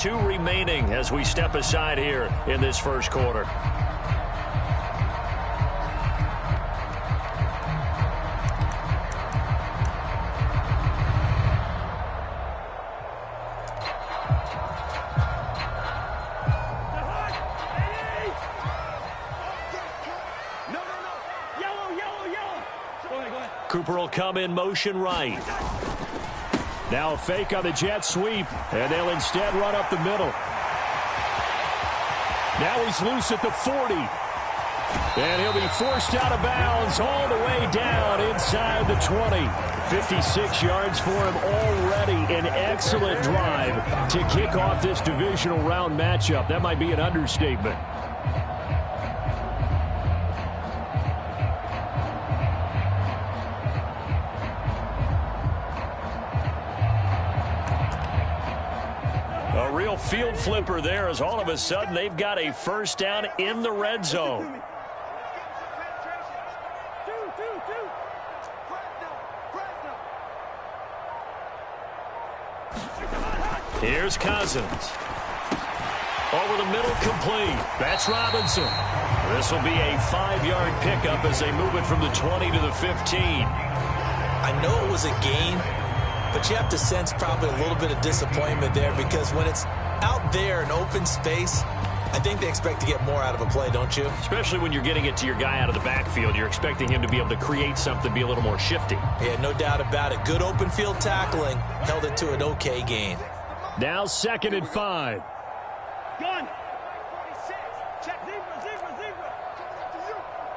2 remaining as we step aside here in this first quarter. Cooper will come in motion right. Now a fake on the jet sweep, and they'll instead run up the middle. Now he's loose at the 40. And he'll be forced out of bounds all the way down inside the 20. 56 yards for him already. An excellent drive to kick off this divisional round matchup. That might be an understatement. A real field flipper there as all of a sudden they've got a first down in the red zone. Here's Cousins. Over the middle, complete. That's Robinson. This will be a 5-yard pickup as they move it from the 20 to the 15. I know it was a gain, but you have to sense probably a little bit of disappointment there because when it's out there in open space, I think they expect to get more out of a play, don't you? Especially when you're getting it to your guy out of the backfield. You're expecting him to be able to create something, be a little more shifty. Yeah, no doubt about it. Good open field tackling. Held it to an okay gain. Now 2nd and 5. Gun. 46. Check. Zebra.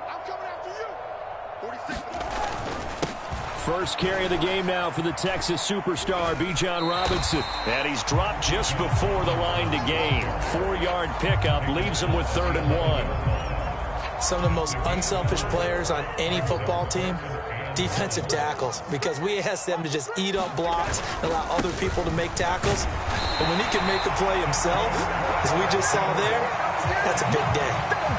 I'm coming after you. 46. First carry of the game now for the Texas superstar, Bijan Robinson. And he's dropped just before the line to gain. 4-yard pickup leaves him with 3rd and 1. Some of the most unselfish players on any football team, defensive tackles, because we ask them to just eat up blocks and allow other people to make tackles. But when he can make a play himself, as we just saw there, that's a big day.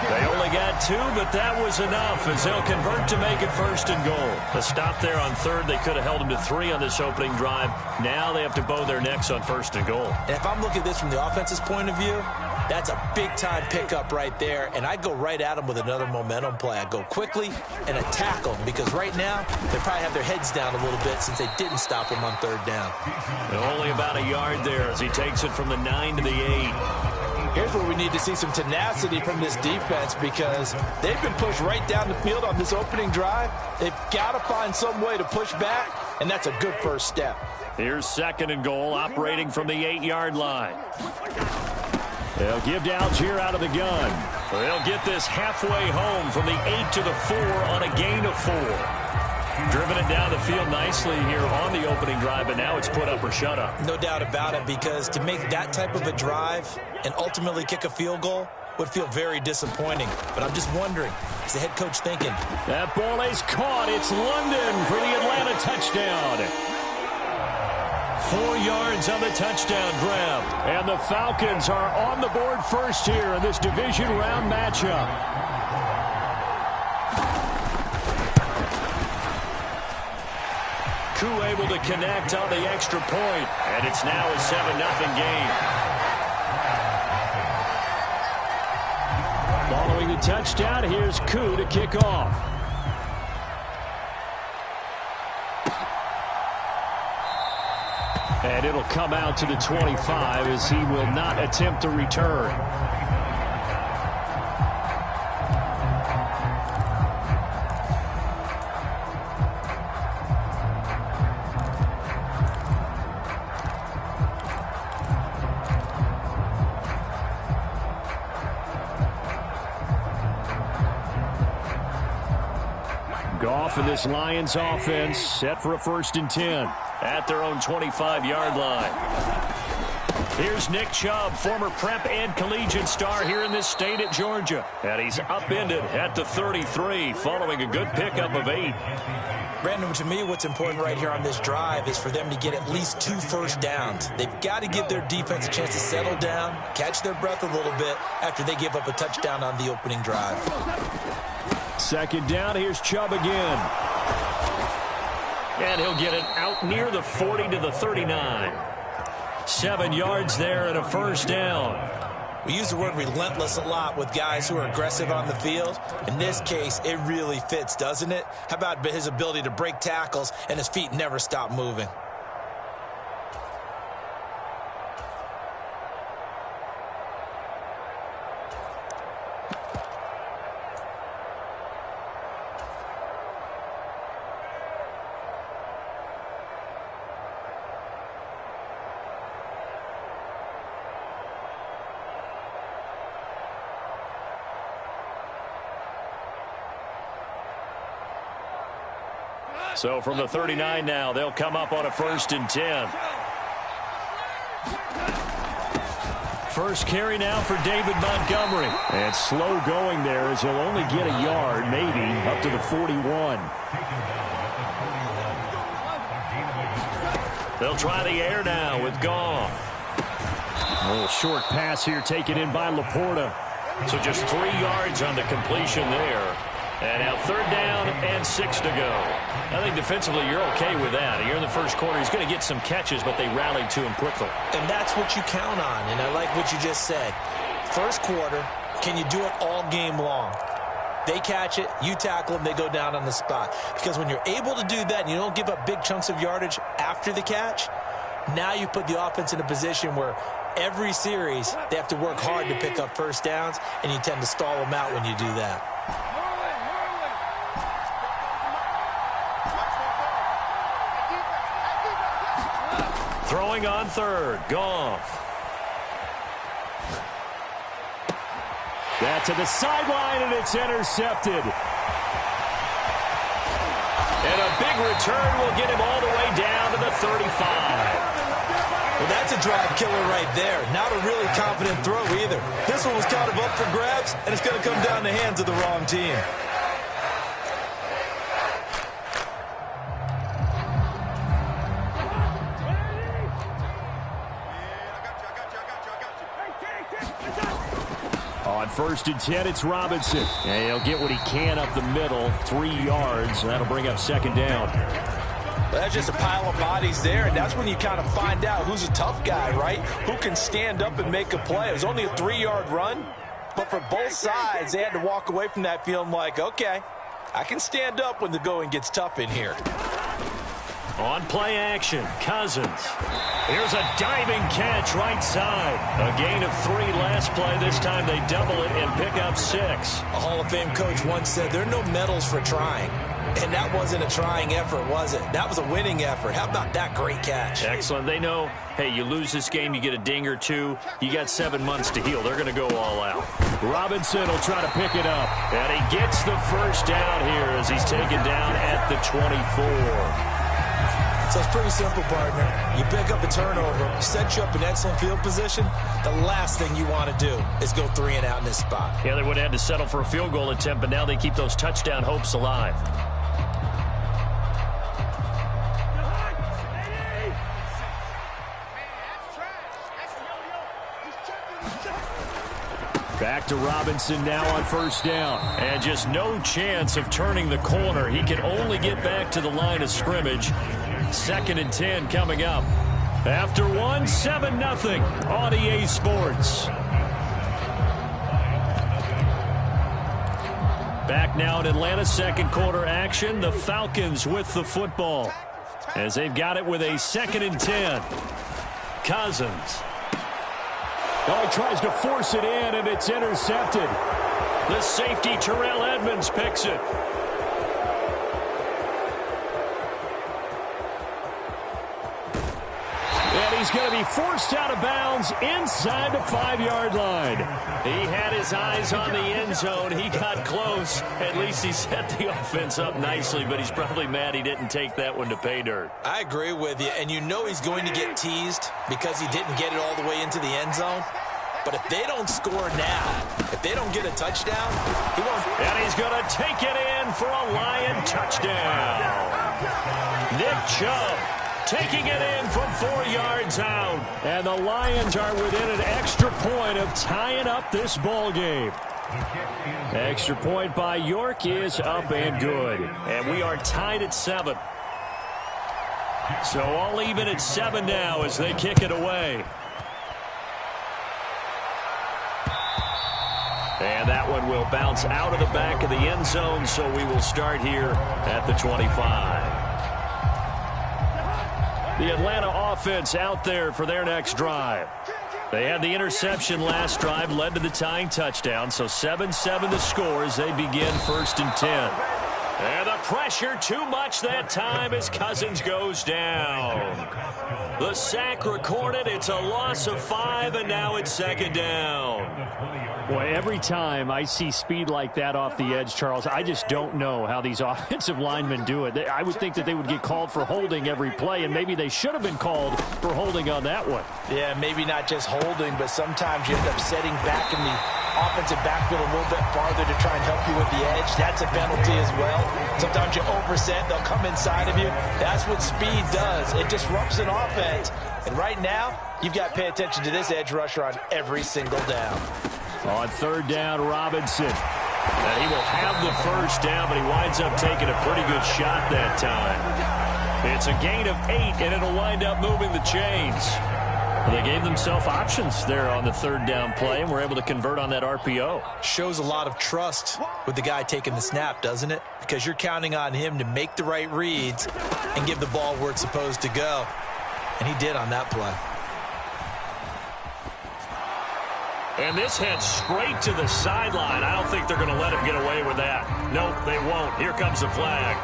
They only got 2, but that was enough as they'll convert to make it 1st and goal. A stop there on 3rd. They could have held him to 3 on this opening drive. Now they have to bow their necks on 1st and goal. And if I'm looking at this from the offense's point of view, that's a big-time pickup right there, and I go right at them with another momentum play. I go quickly and attack them because right now they probably have their heads down a little bit since they didn't stop him on 3rd down. And only about a yard there as he takes it from the 9 to the 8. Here's where we need to see some tenacity from this defense because they've been pushed right down the field on this opening drive. They've got to find some way to push back, and that's a good first step. Here's 2nd and goal, operating from the 8-yard line. They'll give to Algier out of the gun. They'll get this halfway home from the 8 to the 4 on a gain of 4. Driven it down the field nicely here on the opening drive, and now it's put up or shut up. No doubt about it, because to make that type of a drive and ultimately kick a field goal would feel very disappointing. But I'm just wondering, is the head coach thinking? That ball is caught. It's London for the Atlanta touchdown. 4 yards on the touchdown grab. And the Falcons are on the board first here in this division round matchup. Koo able to connect on the extra point, and it's now a 7-0 game. Following the touchdown, here's Koo to kick off. And it'll come out to the 25 as he will not attempt to return. Goff and this Lions offense set for a 1st and 10 at their own 25-yard line. Here's Nick Chubb, former prep and collegiate star here in this state at Georgia. And he's upended at the 33 following a good pickup of 8. Brandon, to me, what's important right here on this drive is for them to get at least 2 first downs. They've got to give their defense a chance to settle down, catch their breath a little bit after they give up a touchdown on the opening drive. 2nd down, here's Chubb again. And he'll get it out near the 40 to the 39. 7 yards there and a first down. We use the word relentless a lot with guys who are aggressive on the field. In this case, it really fits, doesn't it? How about his ability to break tackles and his feet never stop moving? So from the 39 now, they'll come up on a 1st and 10. First carry now for David Montgomery. And slow going there as he'll only get a yard, maybe, up to the 41. They'll try the air now with Goff. A little short pass here taken in by Laporta. So just 3 yards on the completion there. And now 3rd down and 6 to go. I think defensively you're okay with that. Here in the first quarter, he's going to get some catches, but they rallied to him quickly. And that's what you count on, and I like what you just said. First quarter, can you do it all game long? They catch it, you tackle them, they go down on the spot. Because when you're able to do that and you don't give up big chunks of yardage after the catch, now you put the offense in a position where every series they have to work hard to pick up first downs, and you tend to stall them out when you do that. Throwing on 3rd, Goff. That's to the sideline, and it's intercepted. And a big return will get him all the way down to the 35. Well, that's a drive killer right there. Not a really confident throw either. This one was kind of up for grabs, and it's going to come down the hands of the wrong team. On 1st and 10, it's Robinson. And he'll get what he can up the middle, 3 yards. That'll bring up 2nd down. Well, that's just a pile of bodies there, and that's when you kind of find out who's a tough guy, right? Who can stand up and make a play. It was only a 3-yard run, but for both sides, they had to walk away from that feeling like, okay, I can stand up when the going gets tough in here. On play action, Cousins. Here's a diving catch right side. A gain of 3 last play. This time they double it and pick up 6. A Hall of Fame coach once said there are no medals for trying. And that wasn't a trying effort, was it? That was a winning effort. How about that great catch? Excellent. They know, hey, you lose this game, you get a ding or 2. You got 7 months to heal. They're going to go all out. Robinson will try to pick it up. And he gets the first down here as he's taken down at the 24. So it's pretty simple, partner. You pick up a turnover, set you up in excellent field position. The last thing you want to do is go 3 and out in this spot. Yeah, they would have had to settle for a field goal attempt, but now they keep those touchdown hopes alive. Back to Robinson now on 1st down. And just no chance of turning the corner. He can only get back to the line of scrimmage. 2nd and 10 coming up. After 7-0 on EA Sports. Back now in Atlanta, 2nd quarter action. The Falcons with the football as they've got it with a 2nd and 10. Cousins. Oh, he tries to force it in, and it's intercepted. The safety, Terrell Edmonds, picks it. And he's going to be forced out of bounds inside the 5-yard line. He had his eyes on the end zone. He got close. At least he set the offense up nicely, but he's probably mad he didn't take that one to pay dirt. I agree with you, and you know he's going to get teased because he didn't get it all the way into the end zone. But if they don't score now, if they don't get a touchdown, he won't. And he's going to take it in for a Lion touchdown. Nick Chubb taking it in from 4 yards out. And the Lions are within an extra point of tying up this ball game. Extra point by York is up and good. And we are tied at 7. So all even at 7 now as they kick it away. And that one will bounce out of the back of the end zone, so we will start here at the 25. The Atlanta offense out there for their next drive. They had the interception last drive, led to the tying touchdown, so 7-7 the score as they begin 1st and 10. And the pressure too much that time as Cousins goes down. The sack recorded. It's a loss of 5, and now it's 2nd down. Boy, every time I see speed like that off the edge, Charles, I just don't know how these offensive linemen do it. I would think that they would get called for holding every play, and maybe they should have been called for holding on that one. Yeah, maybe not just holding, but sometimes you end up setting back in the offensive backfield a little bit farther to try and help you with the edge. That's a penalty as well. Sometimes you overset, they'll come inside of you. That's what speed does. It disrupts an offense. And right now, you've got to pay attention to this edge rusher on every single down. On 3rd down, Robinson. And he will have the 1st down, but he winds up taking a pretty good shot that time. It's a gain of 8, and it'll wind up moving the chains. Well, they gave themselves options there on the 3rd down play, and were able to convert on that RPO. Shows a lot of trust with the guy taking the snap, doesn't it? Because you're counting on him to make the right reads and give the ball where it's supposed to go. And he did on that play. And this heads straight to the sideline. I don't think they're going to let him get away with that. Nope, they won't. Here comes the flag.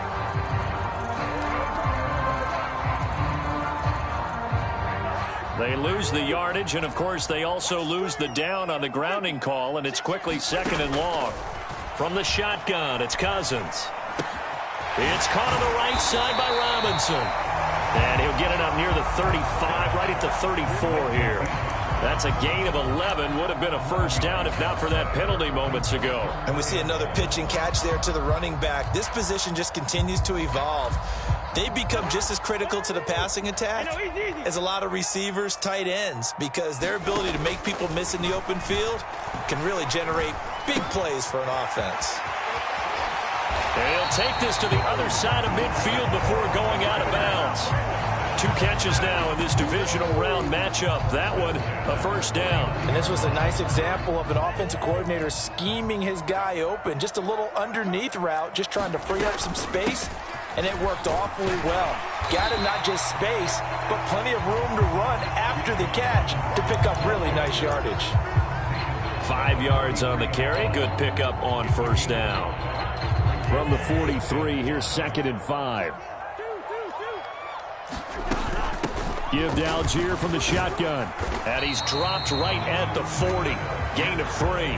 They lose the yardage, and, of course, they also lose the down on the grounding call, and it's quickly 2nd and long. From the shotgun, it's Cousins. It's caught on the right side by Robinson. And he'll get it up near the 35, right at the 34 here. That's a gain of 11. Would have been a 1st down if not for that penalty moments ago. And we see another pitch and catch there to the running back. This position just continues to evolve. They become just as critical to the passing attack as a lot of receivers, tight ends, because their ability to make people miss in the open field can really generate big plays for an offense. And he'll take this to the other side of midfield before going out of bounds. 2 catches now in this divisional round matchup. That one, a 1st down. And this was a nice example of an offensive coordinator scheming his guy open. Just a little underneath route, just trying to free up some space, and it worked awfully well. Got him not just space, but plenty of room to run after the catch to pick up really nice yardage. 5 yards on the carry. Good pickup on 1st down. From the 43, here's 2nd and 5. Give to Algier from the shotgun. And he's dropped right at the 40. Gain of 3.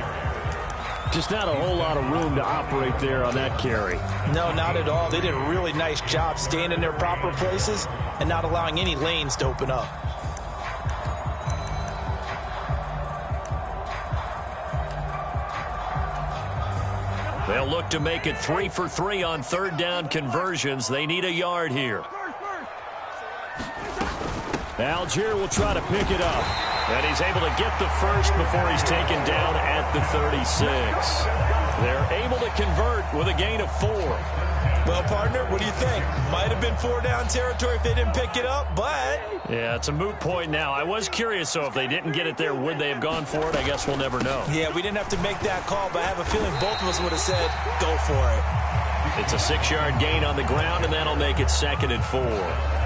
Just not a whole lot of room to operate there on that carry. No, not at all. They did a really nice job staying in their proper places and not allowing any lanes to open up. They'll look to make it 3 for 3 on 3rd down conversions. They need a yard here. Algier will try to pick it up. And he's able to get the 1st before he's taken down at the 36. They're able to convert with a gain of 4. Well, partner, what do you think? Might have been 4-down territory if they didn't pick it up, but... Yeah, it's a moot point now. I was curious, so if they didn't get it there, would they have gone for it? I guess we'll never know. Yeah, we didn't have to make that call, but I have a feeling both of us would have said, go for it. It's a 6-yard gain on the ground, and that'll make it 2nd and 4.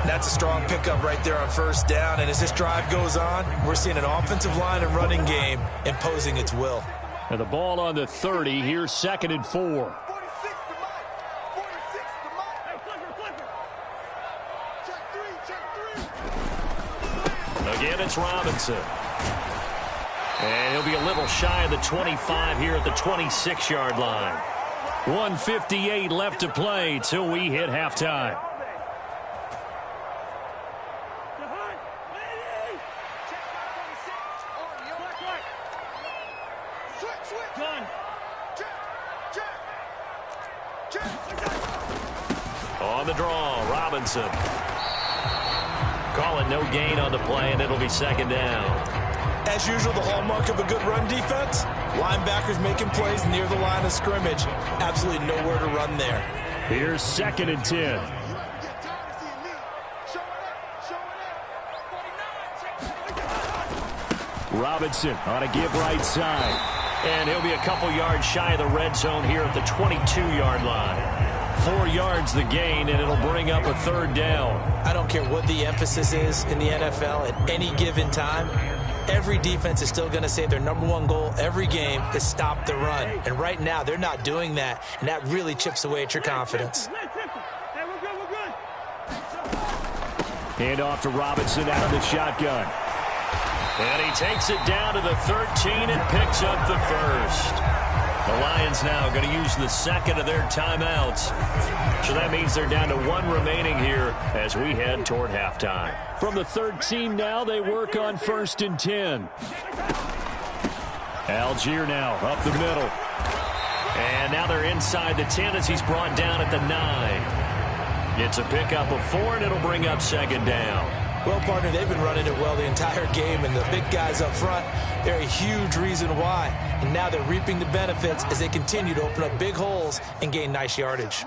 That's a strong pickup right there on 1st down, and as this drive goes on, we're seeing an offensive line and running game imposing its will. And the ball on the 30, here's 2nd and 4. Again, it's Robinson. And he'll be a little shy of the 25 here at the 26-yard line. 1:58 left to play till we hit halftime. On the draw, Robinson. Calling no gain on the play, and it'll be 2nd down. As usual, the hallmark of a good run defense, linebackers making plays near the line of scrimmage. Absolutely nowhere to run there. Here's 2nd and 10. Robinson on a give right side. And he'll be a couple yards shy of the red zone here at the 22-yard line. 4 yards the gain, and it'll bring up a third down. I don't care what the emphasis is in the NFL at any given time. Every defense is still going to say their number 1 goal every game is stop the run. And right now, they're not doing that, and that really chips away at your confidence. Hand off to Robinson out of the shotgun. And he takes it down to the 13 and picks up the first. The Lions now going to use the second of their timeouts. So that means they're down to 1 remaining here as we head toward halftime. From the 13 now, they work on 1st and 10. Algier now up the middle. And now they're inside the 10 as he's brought down at the 9. It's a pickup of 4, and it'll bring up 2nd down. Well, partner, they've been running it well the entire game, and the big guys up front, they're a huge reason why. And now they're reaping the benefits as they continue to open up big holes and gain nice yardage.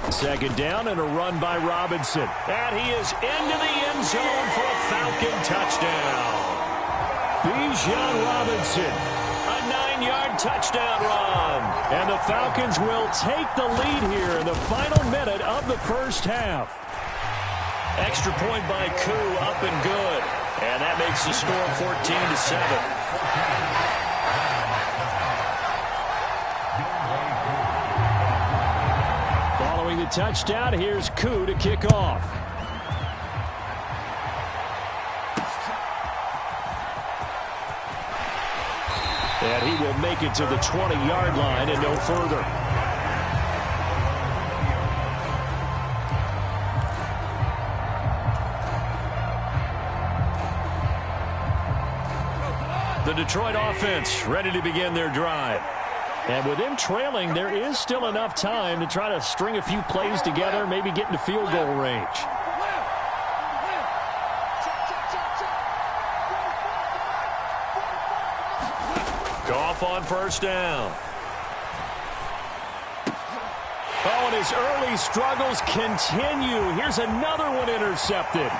2nd down and a run by Robinson. And he is into the end zone for a Falcon touchdown. Bijan Robinson. A 9-yard touchdown run. And the Falcons will take the lead here in the final minute of the first half. Extra point by Koo, up and good. And that makes the score 14-7. Following the touchdown, here's Koo to kick off. And he will make it to the 20-yard line and no further. The Detroit offense ready to begin their drive. And with them trailing, there is still enough time to try to string a few plays together, maybe get into field goal range. Goff on 1st down. Oh, and his early struggles continue. Here's another one intercepted.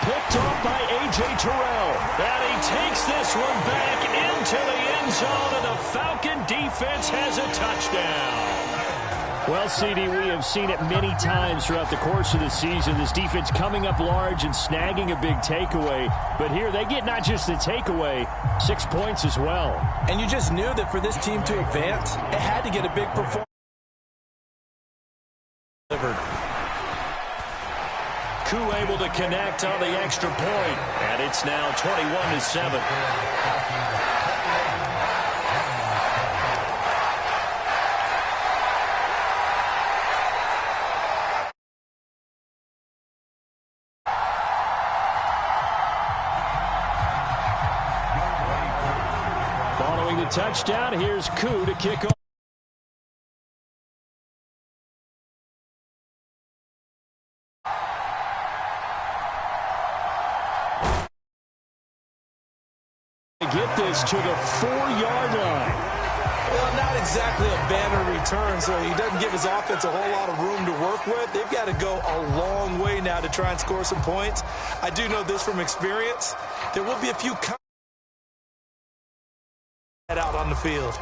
Picked off by A.J. Terrell. And he takes this one back into the end zone, and the Falcon defense has a touchdown. Well, CD, we have seen it many times throughout the course of the season. This defense coming up large and snagging a big takeaway. But here they get not just the takeaway, 6 points as well. And you just knew that for this team to advance, it had to get a big performance. Koo able to connect on the extra point, and it's now 21-7. Following the touchdown, here's Koo to kick off. Get this to the 4-yard line. Well, not exactly a banner return, so he doesn't give his offense a whole lot of room to work with. They've got to go a long way now to try and score some points. I do know this from experience. There will be a few out on the field.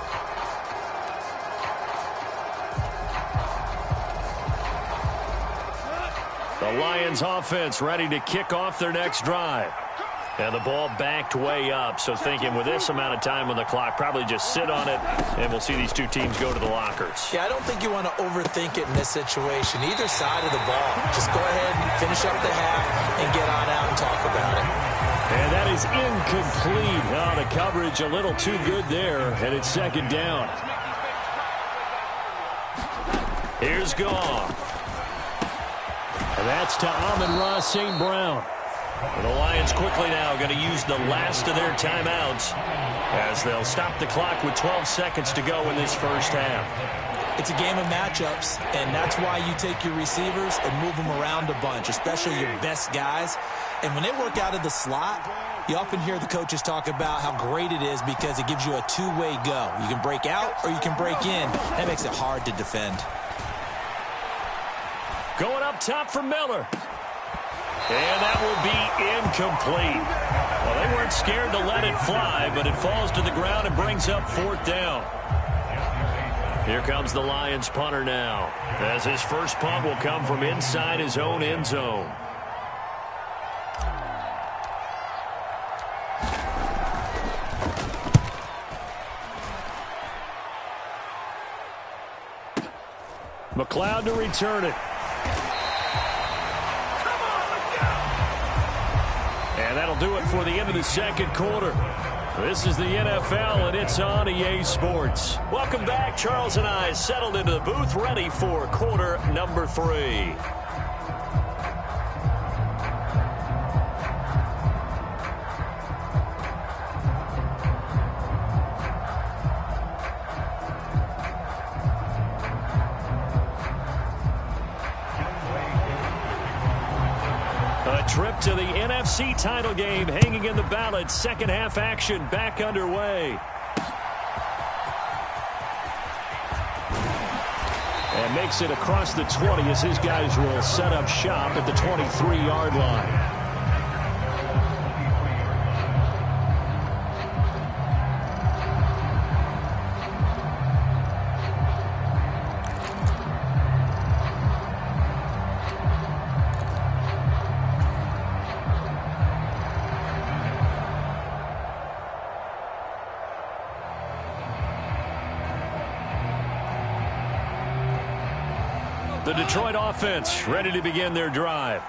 The Lions offense ready to kick off their next drive. And the ball backed way up, so thinking with this amount of time on the clock, probably just sit on it, and we'll see these two teams go to the lockers. Yeah, I don't think you want to overthink it in this situation. Either side of the ball. Just go ahead and finish up the half and get on out and talk about it. And that is incomplete. Oh, the coverage a little too good there, and it's 2nd down. Here's Goff. And that's to Amon-Ra St. Brown. The Lions quickly now going to use the last of their timeouts as they'll stop the clock with 12 seconds to go in this first half. It's a game of matchups, and that's why you take your receivers and move them around a bunch, especially your best guys. And when they work out of the slot, you often hear the coaches talk about how great it is because it gives you a two-way go. You can break out or you can break in. That makes it hard to defend. Going up top for Miller. And that will be incomplete. Well, they weren't scared to let it fly, but it falls to the ground and brings up 4th down. Here comes the Lions punter now, as his first punt will come from inside his own end zone. McLeod to return it. And that'll do it for the end of the second quarter. This is the NFL, and it's on EA Sports. Welcome back. Charles and I settled into the booth, ready for quarter number 3. Trip to the NFC title game hanging in the balance. Second half action back underway. And makes it across the 20 as his guys will set up shop at the 23-yard line. The Detroit offense ready to begin their drive.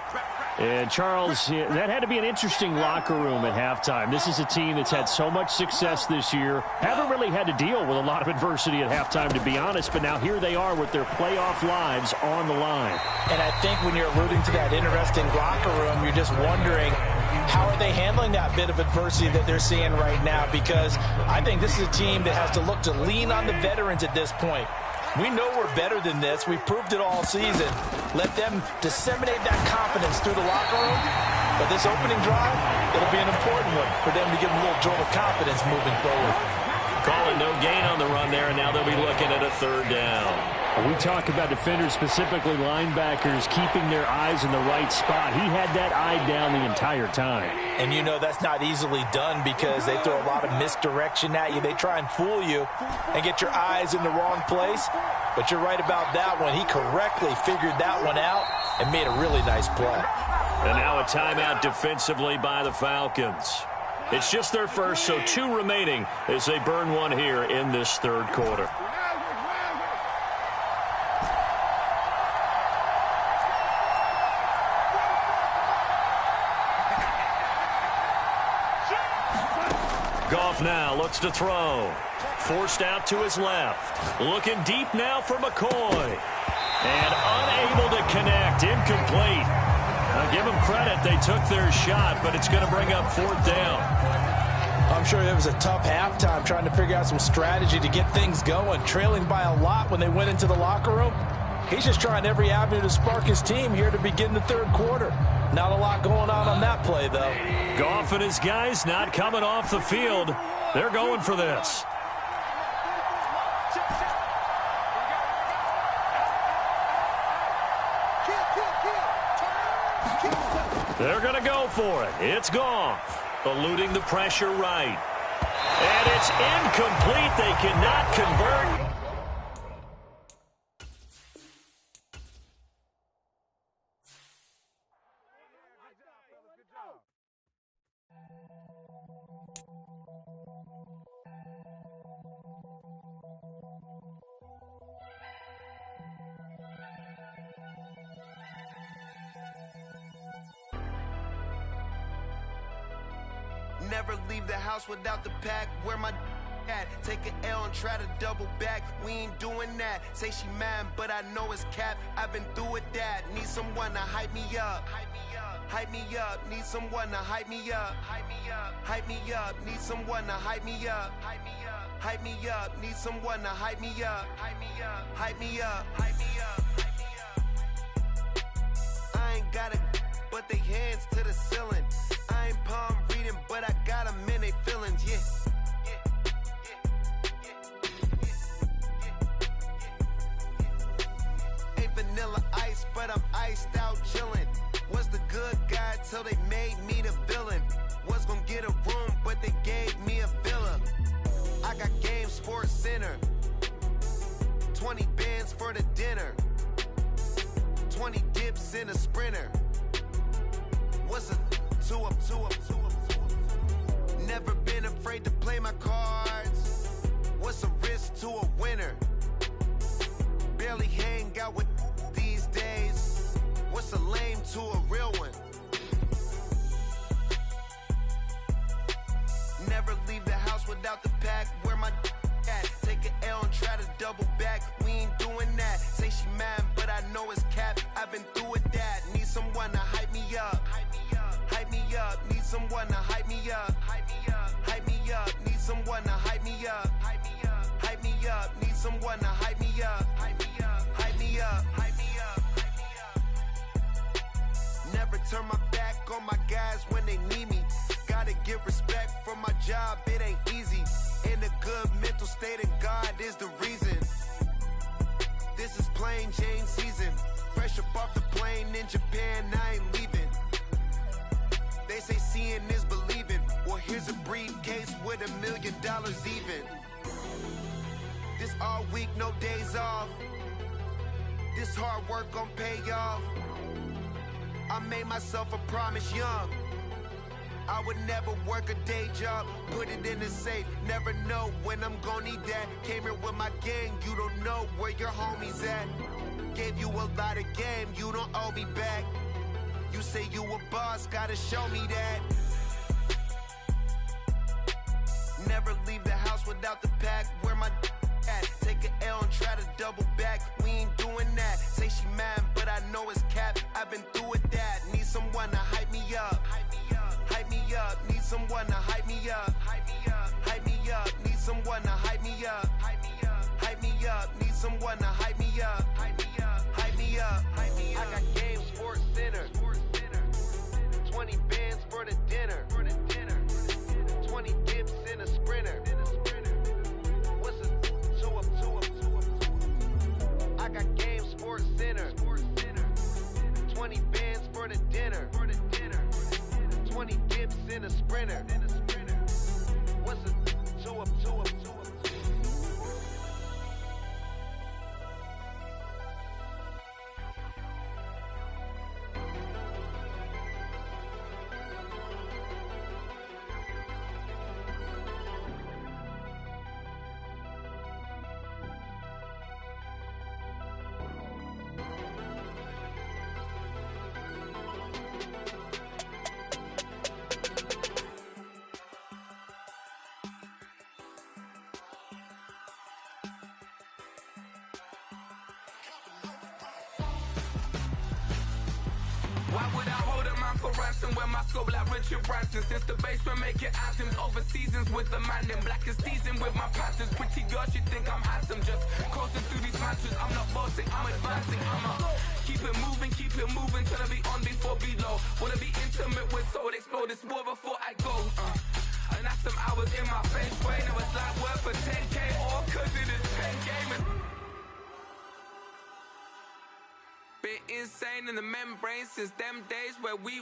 And, Charles, that had to be an interesting locker room at halftime. This is a team that's had so much success this year. Haven't really had to deal with a lot of adversity at halftime, to be honest. But now here they are with their playoff lives on the line. And I think when you're alluding to that interesting locker room, you're just wondering, how are they handling that bit of adversity that they're seeing right now? Because I think this is a team that has to look to lean on the veterans at this point. We know we're better than this. We've proved it all season. Let them disseminate that confidence through the locker room. But this opening drive, it'll be an important one for them to give them a little jolt of confidence moving forward. Calling no gain on the run there, and now they'll be looking at a 3rd down. We talk about defenders, specifically linebackers, keeping their eyes in the right spot. He had that eye down the entire time. And you know that's not easily done because they throw a lot of misdirection at you. They try and fool you and get your eyes in the wrong place. But you're right about that one. He correctly figured that one out and made a really nice play. And now a timeout defensively by the Falcons. It's just their first, so 2 remaining as they burn one here in this 3rd quarter. Goff now looks to throw. Forced out to his left. Looking deep now for McCoy. And unable to connect. Incomplete. Now give them credit. They took their shot, but it's going to bring up 4th down. I'm sure it was a tough halftime trying to figure out some strategy to get things going. Trailing by a lot when they went into the locker room. He's just trying every avenue to spark his team here to begin the 3rd quarter. Not a lot going on that play, though. Goff and his guys not coming off the field. They're going for this. They're going to go for it. It's Goff, eluding the pressure right. And it's incomplete. They cannot convert. Never leave the house without the pack. Where my at? Take an L and try to double back. We ain't doing that. Say she mad, but I know it's cap. I've been through with that. Need someone to hype me up. Hype me up. Need someone to hype me up. Hype me up. Hype me up. Need someone to hype me up. Hype me up. Hype me up. Need someone to hype me up. Hype me up. Hype me up. Hype me up. Hype me up. I ain't got it, but they hands to the ceiling. I ain't palm reading, but I got them in they feelings, yeah. Ain't vanilla ice, but I'm iced out chillin'. Was the good guy till they made me the villain. Was gonna get a in a sprinter. What's a two up? Never been afraid to play my cards. What's a risk to a winner? Barely hang out with these days. What's a lame to a real one? Never leave the house without the pack. Where my at? Take an L and try to double back. We ain't doing that. Say she mad, but I know it's cap. I've been through with that. Need someone to hype me up. Hype me up. Need someone to hype me up. Hype me up. Need someone to hype me up. Hype me up. Need someone to hype me up. Hype me up. Never turn my back on my guys when they need me. Gotta give respect for my job, it ain't easy. In a good mental state and God is the reason. This is plain Jane season. Fresh up off the plane in Japan, I ain't leaving. They say seeing is believing. Well, here's a briefcase with $1 million even. This all week, no days off. This hard work gon' pay off. I made myself a promise young. I would never work a day job, put it in the safe. Never know when I'm gon' need that. Came here with my gang, you don't know where your homies at. Gave you a lot of game, you don't owe me back. You say you a boss, gotta show me that. Never leave the house without the pack. Where my at? Take an L and try to double back. We ain't doing that. Say she mad, but I know it's cap. I've been through with that. Need someone to hype me up. Hype me up. Need someone to hype me up. Hype me up. Need someone to hype me up. Hype me up. Need someone to hype me up. Hype me up. I got game sports center. 20 bands for the dinner. 20 dips in a sprinter. What's a two up? I got game sports center. 20 bands for the dinner. 20 dips in a sprinter. What's a two up? Why would I hold a man for ransom when my scope like Richard Branson? Since the basement making anthems over seasons with the man in black is teasing with my panthers. Pretty girl, she think I'm handsome. Just coasting through these mantras. I'm not bossing, I'm advancing. Keep it moving till I be on before below. Wanna be intimate with soul explode. It's war before I go. And that's some hours in my bench way. Now it's like work for 10K or cause it is 10 gamers. Bit insane in the membrane since them days where we